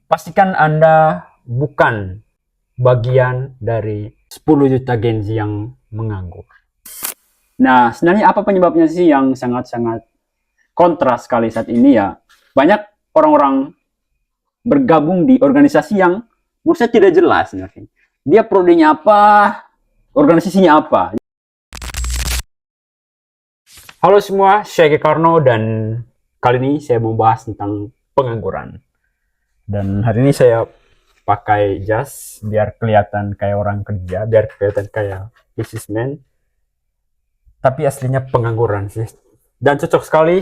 pastikan Anda bukan bagian dari 10 juta Gen Z yang menganggur. Nah, sebenarnya apa penyebabnya sih yang sangat-sangat kontras sekali saat ini ya? Banyak orang-orang bergabung di organisasi yang menurut saya tidak jelas sebenarnya. Dia prodinya apa, organisasinya apa. Halo semua, saya Eki Karno dan kali ini saya mau bahas tentang pengangguran. Dan hari ini saya pakai jas biar kelihatan kayak orang kerja, biar kelihatan kayak businessman. Tapi aslinya pengangguran sih. Dan cocok sekali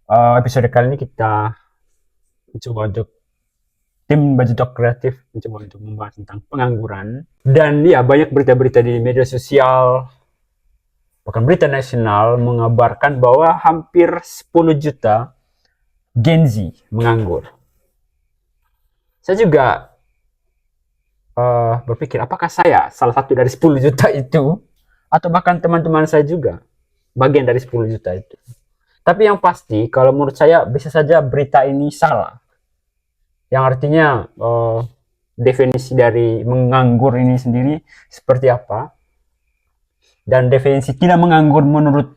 episode kali ini kita mencoba untuk tim Baju Dok Kreatif mencoba untuk membahas tentang pengangguran. Dan ya banyak berita-berita di media sosial, bahkan berita nasional mengabarkan bahwa hampir 10 juta Gen Z menganggur. Saya juga berpikir apakah saya salah satu dari 10 juta itu, atau bahkan teman-teman saya juga bagian dari 10 juta itu. Tapi yang pasti kalau menurut saya bisa saja berita ini salah, yang artinya definisi dari menganggur ini sendiri seperti apa, dan definisi tidak menganggur menurut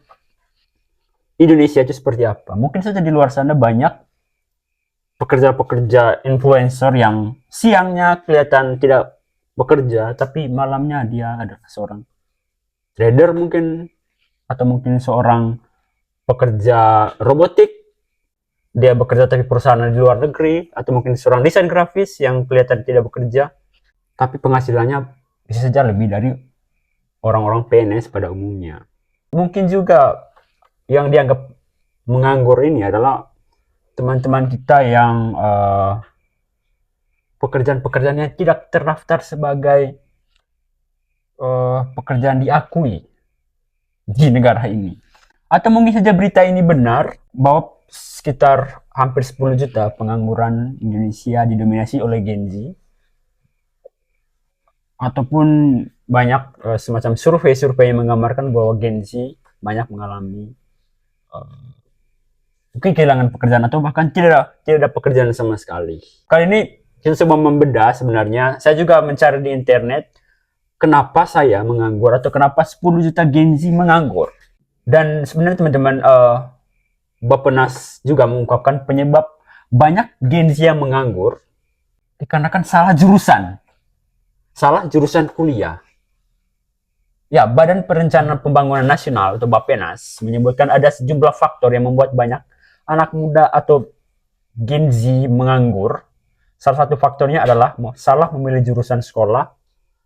Indonesia itu seperti apa. Mungkin saja di luar sana banyak pekerja-pekerja influencer yang siangnya kelihatan tidak bekerja, tapi malamnya dia adalah seorang trader mungkin, atau mungkin seorang pekerja robotik, dia bekerja tapi perusahaan di luar negeri, atau mungkin seorang desain grafis yang kelihatan tidak bekerja, tapi penghasilannya bisa saja lebih dari orang-orang PNS pada umumnya. Mungkin juga yang dianggap menganggur ini adalah teman-teman kita yang pekerjaan-pekerjaannya tidak terdaftar sebagai pekerjaan diakui di negara ini. Atau mungkin saja berita ini benar bahwa sekitar hampir 10 juta pengangguran Indonesia didominasi oleh Gen Z. Ataupun banyak semacam survei-survei yang menggambarkan bahwa Gen Z banyak mengalami mungkin kehilangan pekerjaan atau bahkan tidak ada pekerjaan sama sekali. Kali ini kita coba membedah sebenarnya. Saya juga mencari di internet kenapa saya menganggur atau kenapa 10 juta Gen Z menganggur. Dan sebenarnya teman-teman Bappenas juga mengungkapkan penyebab banyak Gen Z yang menganggur dikarenakan salah jurusan. Salah jurusan kuliah. Ya, Badan Perencanaan Pembangunan Nasional atau Bappenas menyebutkan ada sejumlah faktor yang membuat banyak anak muda atau Gen Z menganggur. Salah satu faktornya adalah salah memilih jurusan sekolah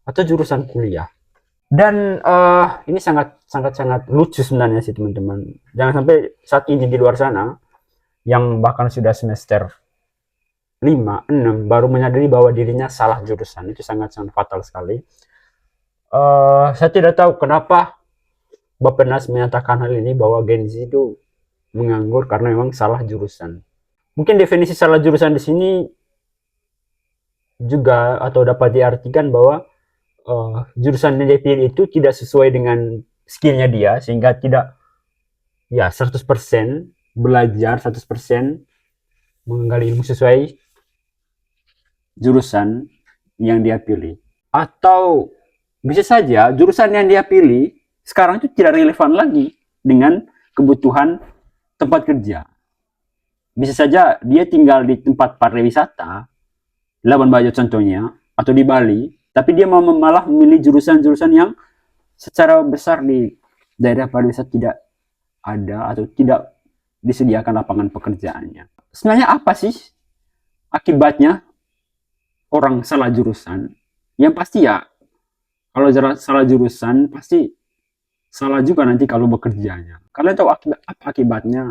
atau jurusan kuliah. Dan ini sangat lucu sebenarnya sih teman-teman. Jangan sampai saat ini di luar sana yang bahkan sudah semester 5, 6 baru menyadari bahwa dirinya salah jurusan. Itu sangat fatal sekali. Saya tidak tahu kenapa Bappenas menyatakan hal ini bahwa Gen Z itu menganggur karena memang salah jurusan. Mungkin definisi salah jurusan di sini juga atau dapat diartikan bahwa jurusan yang dia pilih itu tidak sesuai dengan skillnya dia, sehingga tidak ya 100% belajar, 100% menggali ilmu sesuai jurusan yang dia pilih. Atau bisa saja jurusan yang dia pilih sekarang itu tidak relevan lagi dengan kebutuhan tempat kerja. Bisa saja dia tinggal di tempat pariwisata, Labuan Bajo contohnya, atau di Bali, tapi dia malah memilih jurusan-jurusan yang secara besar di daerah pariwisata tidak ada atau tidak disediakan lapangan pekerjaannya. Sebenarnya apa sih akibatnya orang salah jurusan? Yang pasti ya, kalau salah jurusan pasti salah juga nanti kalau bekerjanya. Kalian tahu apa akibatnya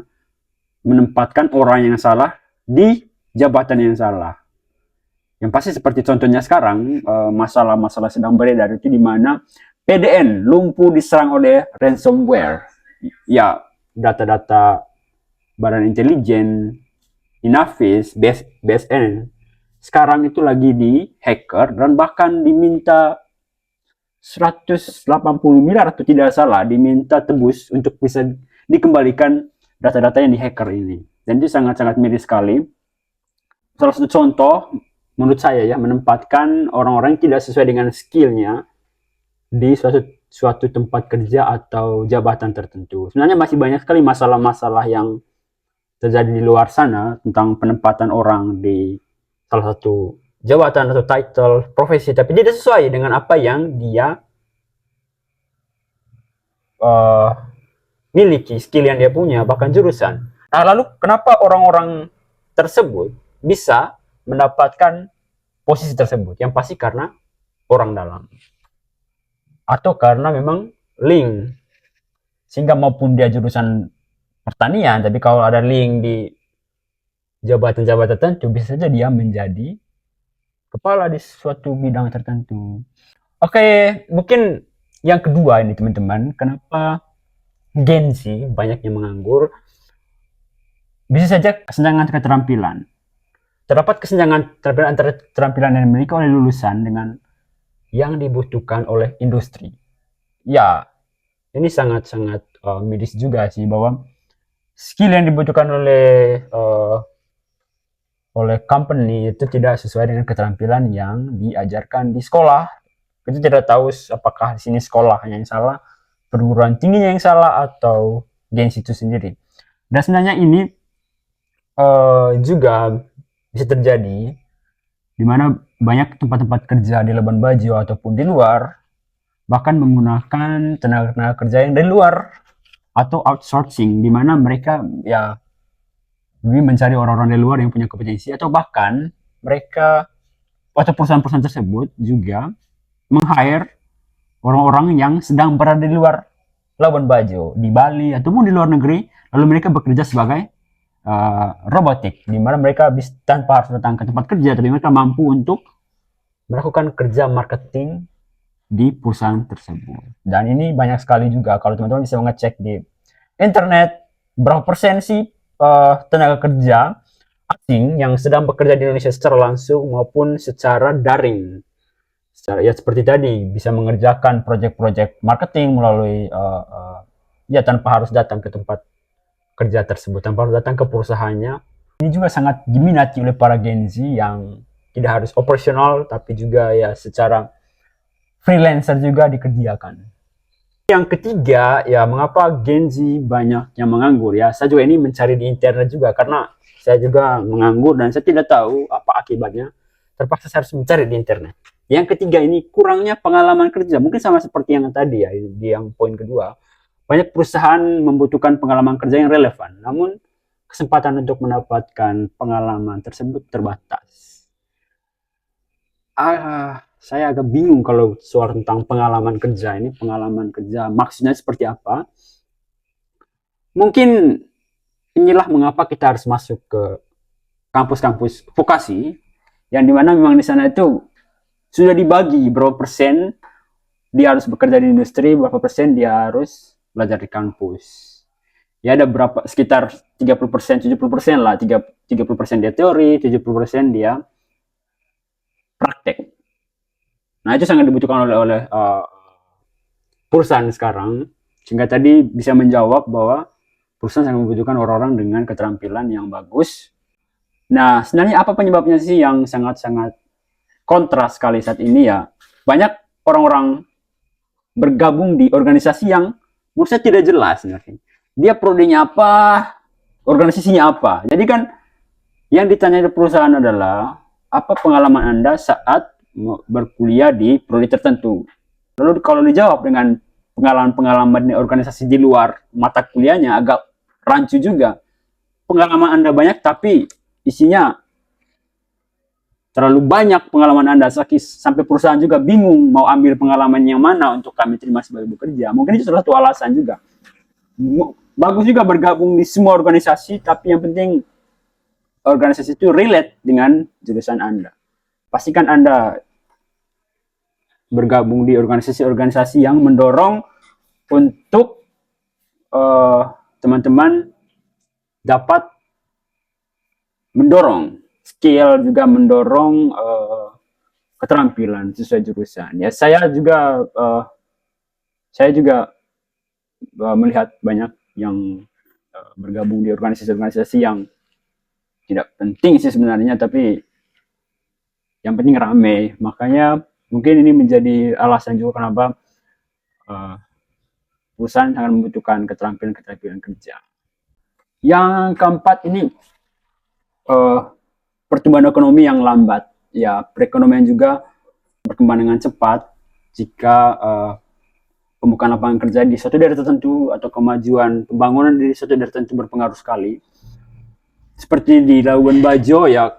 menempatkan orang yang salah di jabatan yang salah? Yang pasti seperti contohnya sekarang, masalah-masalah sedang beredar itu di mana PDN lumpuh diserang oleh ransomware. Ya, data-data Badan Intelijen, Inavis, BSN, sekarang itu lagi di hacker dan bahkan diminta 180 miliar atau tidak salah, diminta tebus untuk bisa dikembalikan data-data yang di hacker ini. Dan itu sangat-sangat miris sekali. salah satu contoh menurut saya ya, menempatkan orang-orang yang tidak sesuai dengan skillnya di suatu tempat kerja atau jabatan tertentu. Sebenarnya masih banyak sekali masalah-masalah yang terjadi di luar sana tentang penempatan orang di salah satu jabatan atau title profesi, tapi tidak sesuai dengan apa yang dia uh, miliki, skill yang dia punya, bahkan jurusan. Nah, lalu kenapa orang-orang tersebut bisa mendapatkan posisi tersebut? Yang pasti karena orang dalam. Atau karena memang link. Sehingga maupun dia jurusan pertanian, tapi kalau ada link di jabatan-jabatan tertentu, bisa saja dia menjadi kepala di suatu bidang tertentu. Oke, mungkin yang kedua ini teman-teman, kenapa Gen Z banyak yang menganggur? Bisa saja kesenjangan keterampilan. Terdapat kesenjangan antara keterampilan yang dimiliki oleh lulusan dengan yang dibutuhkan oleh industri. Ya, ini sangat-sangat miris juga sih, bahwa skill yang dibutuhkan oleh company itu tidak sesuai dengan keterampilan yang diajarkan di sekolah. Kita tidak tahu apakah di sini sekolahnya yang salah, perguruan tingginya yang salah, atau Gen Z itu sendiri. Dan sebenarnya ini juga bisa terjadi di mana banyak tempat-tempat kerja di Labuan Bajo ataupun di luar bahkan menggunakan tenaga kerja yang dari luar atau outsourcing, di mana mereka ya lebih mencari orang-orang dari luar yang punya kompetensi, atau bahkan mereka atau perusahaan-perusahaan tersebut juga meng-hire orang-orang yang sedang berada di luar Labuan Bajo, di Bali ataupun di luar negeri, lalu mereka bekerja sebagai robotik, di mana mereka tanpa harus datang ke tempat kerja, tapi mereka mampu untuk melakukan kerja marketing di perusahaan tersebut. Dan ini banyak sekali juga, kalau teman-teman bisa mengecek di internet berapa persen sih tenaga kerja asing yang sedang bekerja di Indonesia secara langsung maupun secara daring. Ya seperti tadi, bisa mengerjakan proyek-proyek marketing melalui ya tanpa harus datang ke tempat kerja tersebut, tanpa harus datang ke perusahaannya. Ini juga sangat diminati oleh para Gen Z yang tidak harus operasional, tapi juga ya secara freelancer juga dikerjakan. Yang ketiga, ya mengapa Gen Z banyak yang menganggur ya. Saya juga ini mencari di internet juga, karena saya juga menganggur dan saya tidak tahu apa akibatnya. Terpaksa saya harus mencari di internet. Yang ketiga ini kurangnya pengalaman kerja. Mungkin sama seperti yang tadi ya, di yang poin kedua. Banyak perusahaan membutuhkan pengalaman kerja yang relevan, namun kesempatan untuk mendapatkan pengalaman tersebut terbatas. Saya agak bingung kalau soal tentang pengalaman kerja ini. Pengalaman kerja maksudnya seperti apa? Mungkin inilah mengapa kita harus masuk ke kampus-kampus vokasi, yang dimana memang di sana itu sudah dibagi berapa persen dia harus bekerja di industri, berapa persen dia harus belajar di kampus. Ya ada berapa, sekitar 30%, 70% lah. 30% dia teori, 70% dia praktek. Nah, itu sangat dibutuhkan oleh perusahaan sekarang, sehingga tadi bisa menjawab bahwa perusahaan sangat membutuhkan orang-orang dengan keterampilan yang bagus. Nah, sebenarnya apa penyebabnya sih yang sangat-sangat kontras sekali saat ini ya? Banyak orang-orang bergabung di organisasi yang menurut saya tidak jelas sebenarnya. Dia prodinya apa, organisasinya apa. Jadi kan yang ditanya di perusahaan adalah apa pengalaman Anda saat berkuliah di prodi tertentu. Lalu kalau dijawab dengan pengalaman-pengalaman di organisasi di luar mata kuliahnya, agak rancu juga. Pengalaman Anda banyak tapi isinya terlalu banyak pengalaman Anda, sampai perusahaan juga bingung mau ambil pengalaman yang mana untuk kami terima sebagai bekerja. Mungkin itu salah satu alasan juga. Bagus juga bergabung di semua organisasi, tapi yang penting organisasi itu relate dengan jurusan Anda. Pastikan Anda bergabung di organisasi-organisasi yang mendorong untuk teman-teman dapat mendorong skill, juga mendorong keterampilan sesuai jurusan. Ya saya juga melihat banyak yang bergabung di organisasi-organisasi yang tidak penting sih sebenarnya, tapi yang penting rame. Makanya mungkin ini menjadi alasan juga kenapa perusahaan sangat membutuhkan keterampilan kerja. Yang keempat ini pertumbuhan ekonomi yang lambat. Ya, perekonomian juga berkembang dengan cepat jika pembukaan lapangan kerja di suatu daerah tertentu atau kemajuan pembangunan di suatu daerah tertentu berpengaruh sekali. Seperti di Labuan Bajo, ya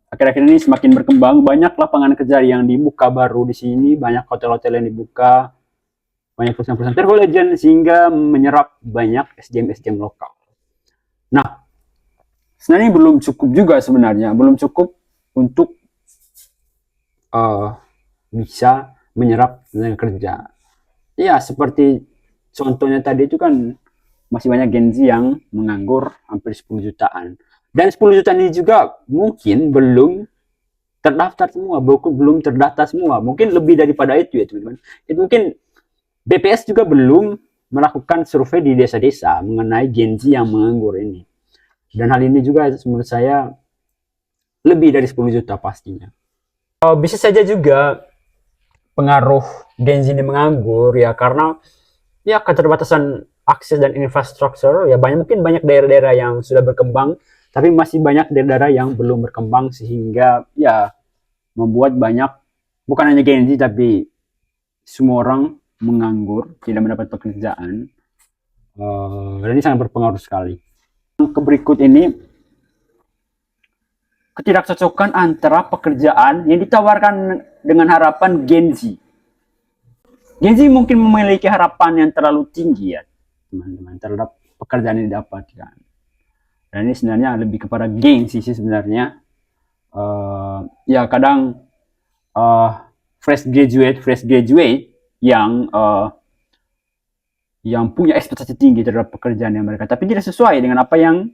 akhir-akhir ini semakin berkembang, banyak lapangan kerja yang dibuka baru di sini, banyak hotel-hotel yang dibuka, banyak perusahaan-perusahaan travel agent, sehingga menyerap banyak SDM lokal. Nah, sebenarnya belum cukup juga sebenarnya, belum cukup untuk bisa menyerap tenaga kerja. Ya, seperti contohnya tadi itu kan masih banyak Gen Z yang menganggur hampir 10 jutaan. Dan 10 jutaan ini juga mungkin belum terdaftar semua, belum terdata semua. Mungkin lebih daripada itu ya teman-teman. Itu mungkin BPS juga belum melakukan survei di desa-desa mengenai Gen Z yang menganggur ini. Dan hal ini juga menurut saya lebih dari 10 juta pastinya. Bisa saja juga pengaruh Gen Z ini menganggur ya karena ya keterbatasan akses dan infrastruktur ya, mungkin banyak daerah-daerah yang sudah berkembang tapi masih banyak daerah-daerah yang belum berkembang, sehingga ya membuat banyak, bukan hanya Gen Z tapi semua orang menganggur, tidak mendapat pekerjaan. Dan ini sangat berpengaruh sekali. Yang berikut ini, ketidakcocokan antara pekerjaan yang ditawarkan dengan harapan Gen Z. Gen Z mungkin memiliki harapan yang terlalu tinggi ya teman-teman terhadap pekerjaan yang didapatkan. Dan ini sebenarnya lebih kepada gengsi sih sebenarnya. Ya kadang fresh graduate yang punya ekspektasi tinggi terhadap pekerjaan yang mereka, tapi tidak sesuai dengan apa yang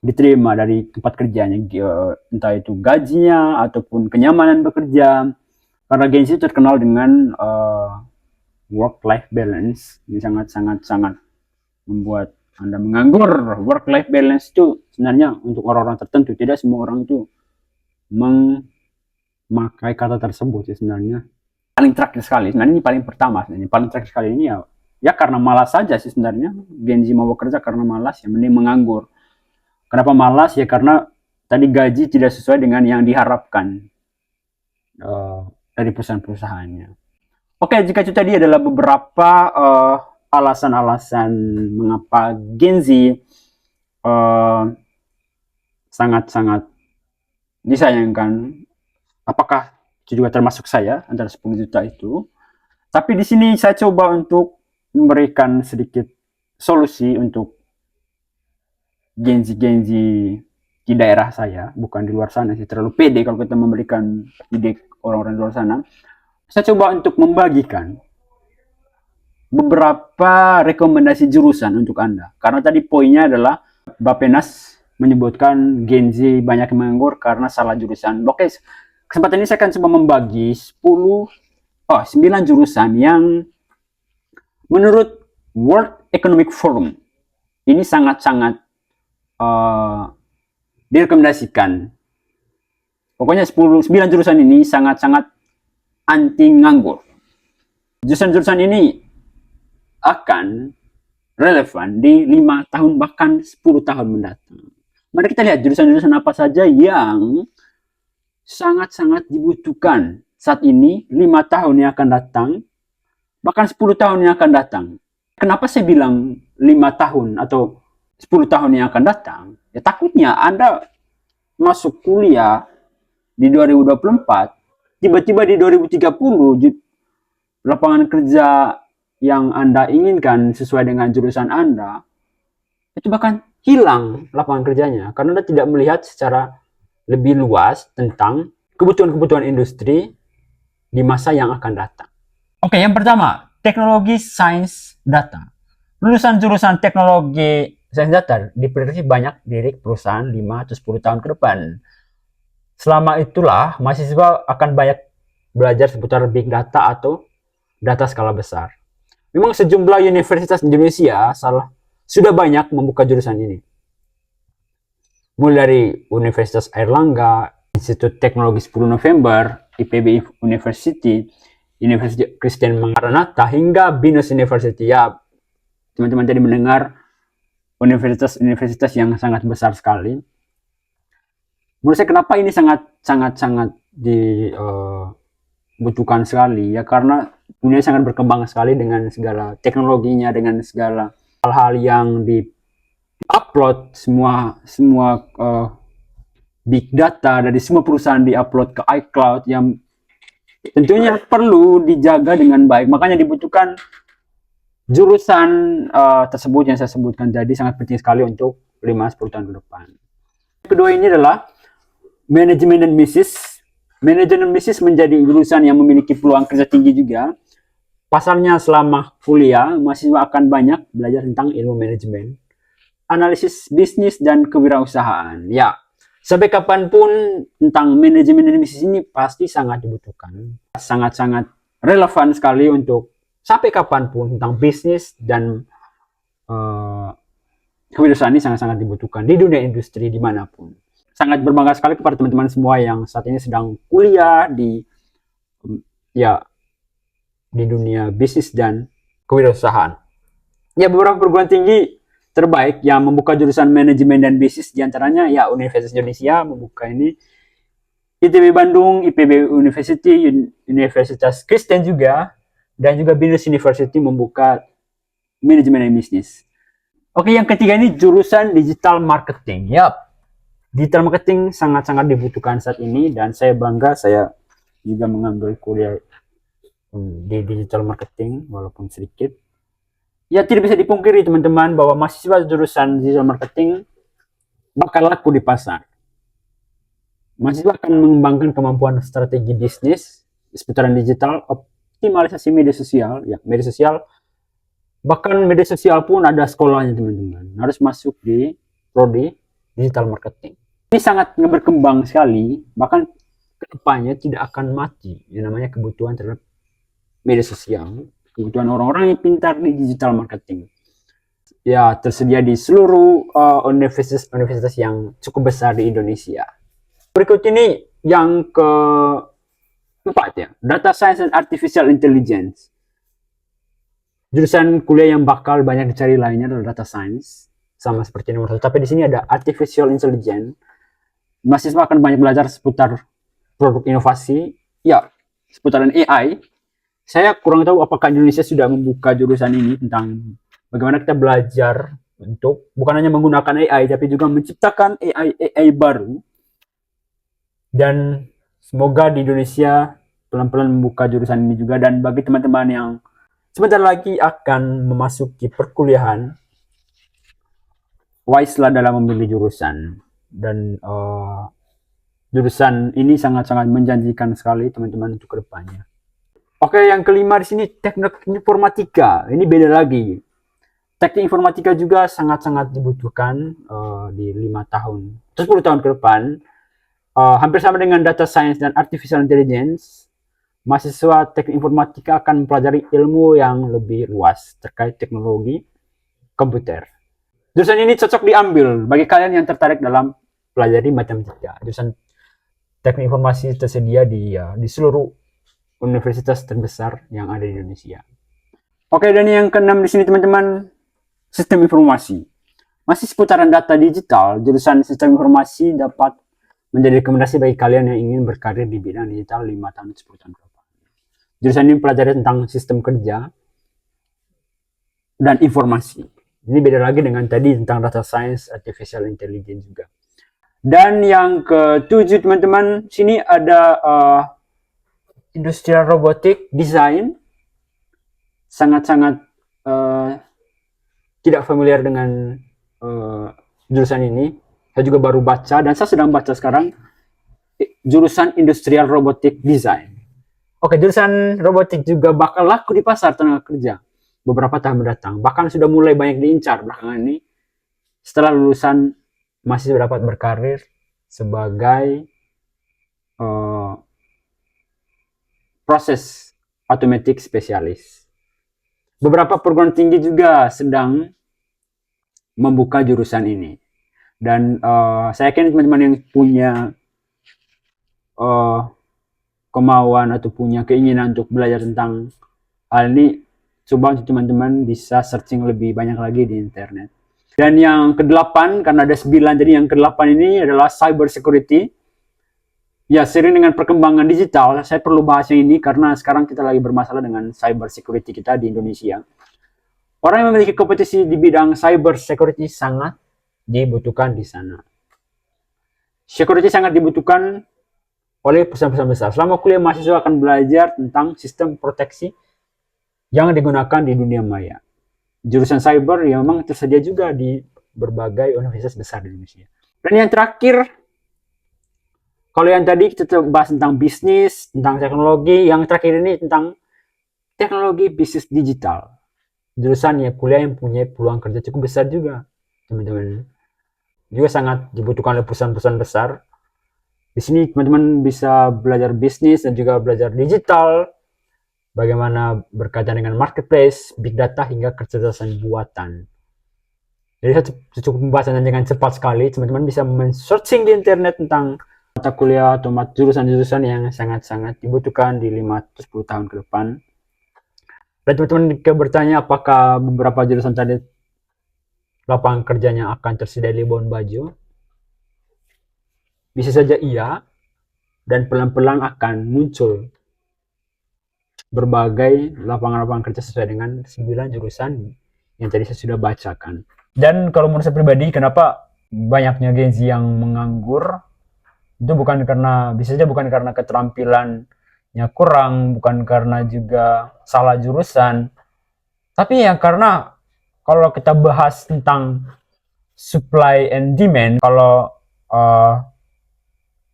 diterima dari tempat kerjanya, entah itu gajinya ataupun kenyamanan bekerja. Karena gengsi terkenal dengan work-life balance, ini sangat membuat Anda menganggur. Work-life balance itu sebenarnya untuk orang-orang tertentu, tidak semua orang itu memakai kata tersebut ya sebenarnya. Paling terakhir sekali, sebenarnya ini paling pertama, sebenarnya paling terakhir sekali ini ya karena malas saja sih sebenarnya. Gen Z mau bekerja karena malas, ya mending menganggur. Kenapa malas? Ya karena tadi gaji tidak sesuai dengan yang diharapkan dari perusahaan-perusahaannya. Oke, jika itu tadi adalah beberapa alasan-alasan mengapa Gen Z sangat-sangat disayangkan. Apakah itu juga termasuk saya antara 10 juta itu? Tapi di sini saya coba untuk memberikan sedikit solusi untuk Gen Z di daerah saya, bukan di luar sana sih. Terlalu pede kalau kita memberikan ide orang-orang di luar sana. Saya coba untuk membagikan beberapa rekomendasi jurusan untuk Anda. Karena tadi poinnya adalah Bappenas menyebutkan Gen Z banyak yang menganggur karena salah jurusan. Oke, kesempatan ini saya akan coba membagi 9 jurusan yang menurut World Economic Forum ini sangat-sangat direkomendasikan. Pokoknya 9 jurusan ini sangat-sangat anti nganggur. Jurusan-jurusan ini akan relevan di 5 tahun bahkan 10 tahun mendatang. Mari kita lihat jurusan-jurusan apa saja yang sangat-sangat dibutuhkan saat ini, 5 tahun yang akan datang, bahkan 10 tahun yang akan datang. Kenapa saya bilang 5 tahun atau 10 tahun yang akan datang? Ya takutnya Anda masuk kuliah di 2024, tiba-tiba di 2030 lapangan kerja yang Anda inginkan sesuai dengan jurusan Anda itu bahkan hilang lapangan kerjanya karena Anda tidak melihat secara lebih luas tentang kebutuhan-kebutuhan industri di masa yang akan datang. Oke, yang pertama, teknologi sains data. Lulusan jurusan teknologi sains data diprediksi banyak dilirik perusahaan 5 atau 10 tahun ke depan. Selama itulah mahasiswa akan banyak belajar seputar big data atau data skala besar. Memang sejumlah universitas di Indonesia sudah banyak membuka jurusan ini. Mulai dari Universitas Airlangga, Institut Teknologi 10 November, IPB University, Universitas Kristen Maranatha, hingga Binus University. Ya, teman-teman tadi mendengar universitas-universitas yang sangat besar sekali. Menurut saya kenapa ini sangat dibutuhkan sekali, ya karena dunia sangat berkembang sekali dengan segala teknologinya, dengan segala hal-hal yang di upload, semua big data dari semua perusahaan di-upload ke iCloud yang tentunya perlu dijaga dengan baik. Makanya dibutuhkan jurusan tersebut yang saya sebutkan tadi, sangat penting sekali untuk 5-10 tahun ke depan. Kedua ini adalah manajemen dan bisnis. Manajemen dan bisnis menjadi jurusan yang memiliki peluang kerja tinggi juga. Pasalnya selama kuliah, mahasiswa akan banyak belajar tentang ilmu manajemen, analisis bisnis, dan kewirausahaan. Ya, sampai kapanpun tentang manajemen dan bisnis ini pasti sangat dibutuhkan. Sangat-sangat relevan sekali untuk sampai kapanpun tentang bisnis dan kewirausahaan ini sangat-sangat dibutuhkan di dunia industri dimanapun. Sangat berbangga sekali kepada teman-teman semua yang saat ini sedang kuliah di dunia bisnis dan kewirausahaan. Ya, beberapa perguruan tinggi terbaik yang membuka jurusan manajemen dan bisnis diantaranya ya Universitas Indonesia membuka ini, ITB Bandung, IPB University, Universitas Kristen juga, dan juga Binus University membuka manajemen dan bisnis. Oke, yang ketiga ini jurusan digital marketing. Yap, digital marketing sangat-sangat dibutuhkan saat ini, dan saya bangga saya juga mengambil kuliah di digital marketing walaupun sedikit. Ya, tidak bisa dipungkiri teman-teman bahwa mahasiswa jurusan digital marketing bakal laku di pasar. Mahasiswa akan mengembangkan kemampuan strategi bisnis di seputaran digital, optimalisasi media sosial. Ya, media sosial, bahkan media sosial pun ada sekolahnya teman-teman. Harus masuk di prodi digital marketing. Ini sangat berkembang sekali, bahkan kedepannya tidak akan mati. Yang namanya kebutuhan terhadap media sosial, kebutuhan orang-orang yang pintar di digital marketing. Ya, tersedia di seluruh universitas yang cukup besar di Indonesia. Berikut ini yang keempat ya, Data Science and Artificial Intelligence. Jurusan kuliah yang bakal banyak dicari lainnya adalah Data Science, sama seperti nomor 1. Tapi di sini ada Artificial Intelligence. Mahasiswa akan banyak belajar seputar produk inovasi, ya, seputaran AI. Saya kurang tahu apakah Indonesia sudah membuka jurusan ini tentang bagaimana kita belajar untuk bukan hanya menggunakan AI, tapi juga menciptakan AI baru. Dan semoga di Indonesia pelan-pelan membuka jurusan ini juga. Dan bagi teman-teman yang sebentar lagi akan memasuki perkuliahan, wise lah dalam memilih jurusan. Dan jurusan ini sangat-sangat menjanjikan sekali teman-teman untuk kedepannya. Oke, yang kelima di sini teknik informatika. Ini beda lagi. Teknik informatika juga sangat-sangat dibutuhkan di 5 tahun, 10 tahun ke depan. Hampir sama dengan data science dan artificial intelligence, mahasiswa teknik informatika akan mempelajari ilmu yang lebih luas terkait teknologi komputer. Jurusan ini cocok diambil bagi kalian yang tertarik dalam pelajari matematika. Jurusan teknik informasi tersedia di seluruh universitas terbesar yang ada di Indonesia. Oke, dan yang keenam di sini teman-teman, sistem informasi. Masih seputaran data digital, jurusan sistem informasi dapat menjadi rekomendasi bagi kalian yang ingin berkarir di bidang digital 5 tahun 10 tahun ke depan. Jurusan ini mempelajari tentang sistem kerja dan informasi. Ini beda lagi dengan tadi tentang data science, artificial intelligence juga. Dan yang ketujuh teman-teman, sini ada industrial robotic design. Sangat-sangat tidak familiar dengan jurusan ini. Saya juga baru baca dan saya sedang baca sekarang jurusan industrial robotic design. Oke, jurusan robotik juga bakal laku di pasar tenaga kerja beberapa tahun mendatang. Bahkan sudah mulai banyak diincar belakangan ini. Setelah lulusan masih dapat berkarir sebagai proses automatic spesialis. Beberapa perguruan tinggi juga sedang membuka jurusan ini. Dan saya yakin teman-teman yang punya kemauan atau punya keinginan untuk belajar tentang hal ini, coba untuk teman-teman bisa searching lebih banyak lagi di internet. Dan yang ke-8, karena ada 9, jadi yang ke-8 ini adalah cyber security. Ya, seiring dengan perkembangan digital, saya perlu bahas yang ini karena sekarang kita lagi bermasalah dengan cyber security kita di Indonesia. Orang yang memiliki kompetisi di bidang cyber security sangat dibutuhkan di sana. Security sangat dibutuhkan oleh perusahaan-perusahaan besar. Selama kuliah, mahasiswa akan belajar tentang sistem proteksi yang digunakan di dunia maya. Jurusan cyber yang memang tersedia juga di berbagai universitas besar di Indonesia. Dan yang terakhir, kalau yang tadi kita bahas tentang bisnis, tentang teknologi, yang terakhir ini tentang teknologi bisnis digital. Jurusan ya kuliah yang punya peluang kerja cukup besar juga, teman-teman. Juga sangat dibutuhkan oleh perusahaan-perusahaan besar. Di sini teman-teman bisa belajar bisnis dan juga belajar digital, bagaimana berkaitan dengan marketplace, big data, hingga kecerdasan buatan. Jadi saya cukup pembahasannya dengan cepat sekali. Teman-teman bisa men-searching di internet tentang mata kuliah atau jurusan-jurusan yang sangat-sangat dibutuhkan di 5-10 tahun ke depan. Dan teman-teman bertanya apakah beberapa jurusan tadi lapangan kerjanya akan tersedia di Labuan Bajo? Bisa saja iya, dan pelan-pelan akan muncul berbagai lapangan-lapangan kerja sesuai dengan 9 jurusan yang tadi saya sudah bacakan. Dan kalau menurut saya pribadi, kenapa banyaknya Gen Z yang menganggur? Itu bukan karena, bisa saja bukan karena keterampilannya kurang, bukan karena juga salah jurusan, tapi ya karena kalau kita bahas tentang supply and demand, kalau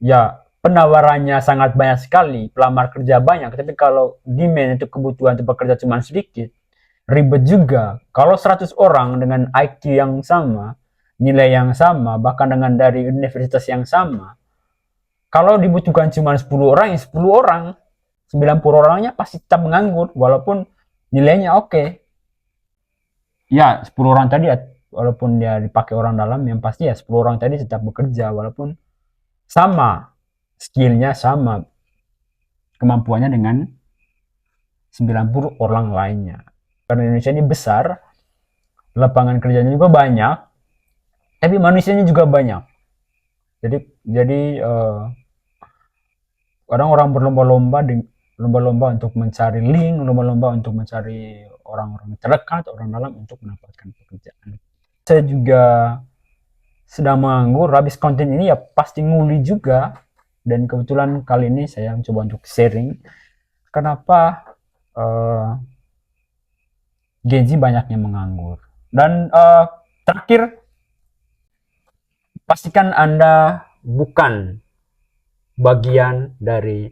ya penawarannya sangat banyak sekali, pelamar kerja banyak, tapi kalau demand itu kebutuhan tempat kerja cuma sedikit, ribet juga. Kalau 100 orang dengan IQ yang sama, nilai yang sama, bahkan dengan dari universitas yang sama, kalau dibutuhkan cuma 10 orang, ya 10 orang, 90 orangnya pasti tetap menganggur, walaupun nilainya oke. Ya, 10 orang tadi, walaupun dia dipakai orang dalam, yang pasti ya 10 orang tadi tetap bekerja, walaupun sama, skillnya sama, kemampuannya dengan 90 orang lainnya. Karena Indonesia ini besar, lapangan kerjanya juga banyak, tapi manusianya juga banyak. Jadi orang-orang berlomba-lomba untuk mencari link, lomba-lomba untuk mencari orang-orang terdekat, orang dalam untuk mendapatkan pekerjaan. Saya juga sedang menganggur, habis konten ini ya pasti nguli juga. Dan kebetulan kali ini saya mencoba untuk sharing kenapa Gen Z banyaknya menganggur. Dan terakhir, pastikan Anda bukan bagian dari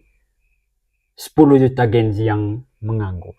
10 juta Gen Z yang menganggur.